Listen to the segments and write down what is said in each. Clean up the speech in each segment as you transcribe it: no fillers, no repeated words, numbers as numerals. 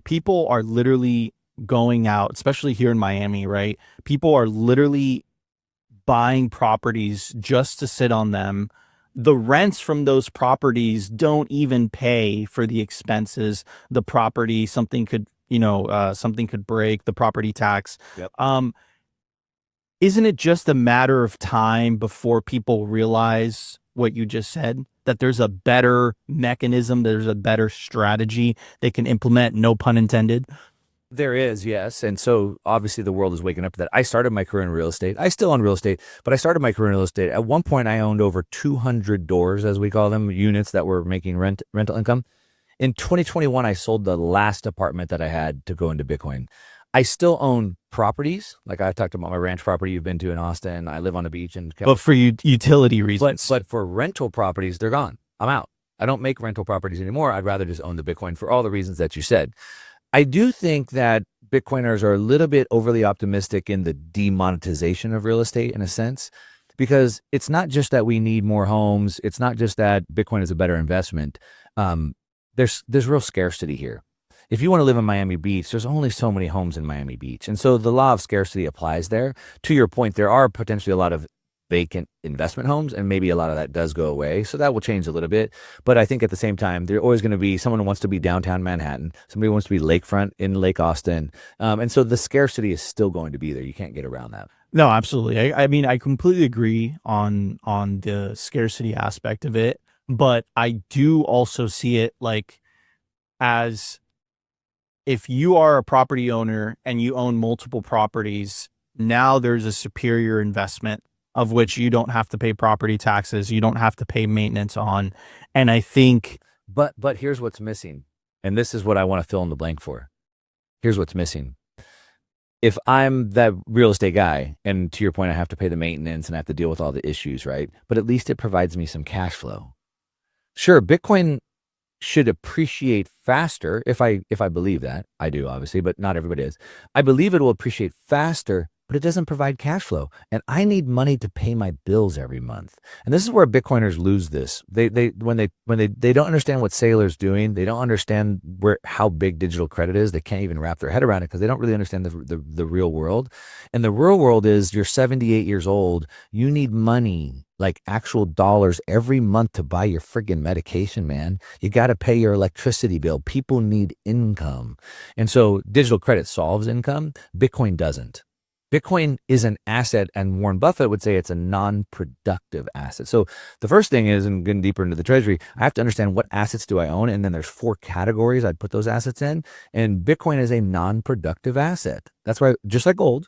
right? People are literally going out, especially here in Miami, right? People are literally buying properties just to sit on them. The rents from those properties don't even pay for the expenses. The property, something could, something could break, the property tax. Yep. Um, isn't it just a matter of time before people realize what you just said? That there's a better mechanism, there's a better strategy they can implement, no pun intended. There is, yes. And so obviously the world is waking up to that. I started my career in real estate. I still own real estate, but I started my career in real estate. At one point, I owned over 200 doors, as we call them, units that were making rental income. In 2021, I sold the last apartment that I had to go into Bitcoin. I still own properties. Like I talked about my ranch property you've been to in Austin. I live on a beach in But for utility reasons. But for rental properties, they're gone. I'm out. I don't make rental properties anymore. I'd rather just own the Bitcoin for all the reasons that you said. I do think that Bitcoiners are a little bit overly optimistic in the demonetization of real estate in a sense, because it's not just that we need more homes. It's not just that Bitcoin is a better investment. There's real scarcity here. If you want to live in Miami Beach, there's only so many homes in Miami Beach. And so the law of scarcity applies there. To your point, there are potentially a lot of vacant investment homes, and maybe a lot of that does go away. So that will change a little bit. But I think at the same time, there's always going to be someone who wants to be downtown Manhattan. Somebody wants to be lakefront in Lake Austin. And so the scarcity is still going to be there. You can't get around that. No, absolutely. I mean, I completely agree on the scarcity aspect of it, but I do also see it like as if you are a property owner and you own multiple properties, now there's a superior investment of which you don't have to pay property taxes, you don't have to pay maintenance on. And I think, but here's what's missing. And this is what I want to fill in the blank for. Here's what's missing. If I'm that real estate guy, and to your point, I have to pay the maintenance and I have to deal with all the issues, right? But at least it provides me some cash flow. Sure, Bitcoin should appreciate faster if I believe that. I do, obviously, but not everybody is. I believe it will appreciate faster, but it doesn't provide cash flow. And I need money to pay my bills every month. And this is where Bitcoiners lose this. When they don't understand what Saylor's doing, they don't understand how big digital credit is. They can't even wrap their head around it because they don't really understand the real world. And the real world is you're 78 years old. You need money, like actual dollars every month to buy your friggin' medication, man. You got to pay your electricity bill. People need income. And so digital credit solves income. Bitcoin doesn't. Bitcoin is an asset, and Warren Buffett would say it's a non-productive asset. So the first thing is, and getting deeper into the treasury, I have to understand what assets do I own, and then there's 4 categories I'd put those assets in, and Bitcoin is a non-productive asset. That's why, just like gold,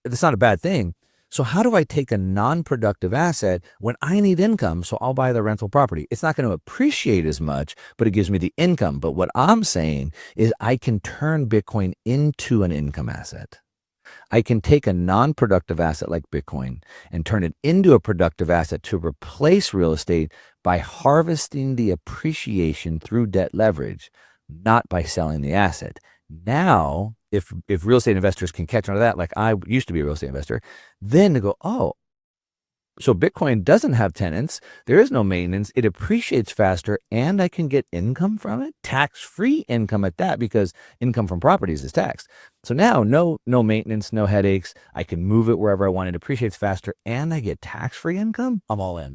it's not a bad thing. So how do I take a non-productive asset when I need income? So I'll buy the rental property. It's not going to appreciate as much, but it gives me the income. But what I'm saying is I can turn Bitcoin into an income asset. I can take a non-productive asset like Bitcoin and turn it into a productive asset to replace real estate by harvesting the appreciation through debt leverage, not by selling the asset. Now, if real estate investors can catch on to that, like I used to be a real estate investor, then they go, oh, so Bitcoin doesn't have tenants. There is no maintenance. It appreciates faster, and I can get income from it, tax-free income at that, because income from properties is taxed. So now, no maintenance, no headaches. I can move it wherever I want. It appreciates faster, and I get tax-free income. I'm all in.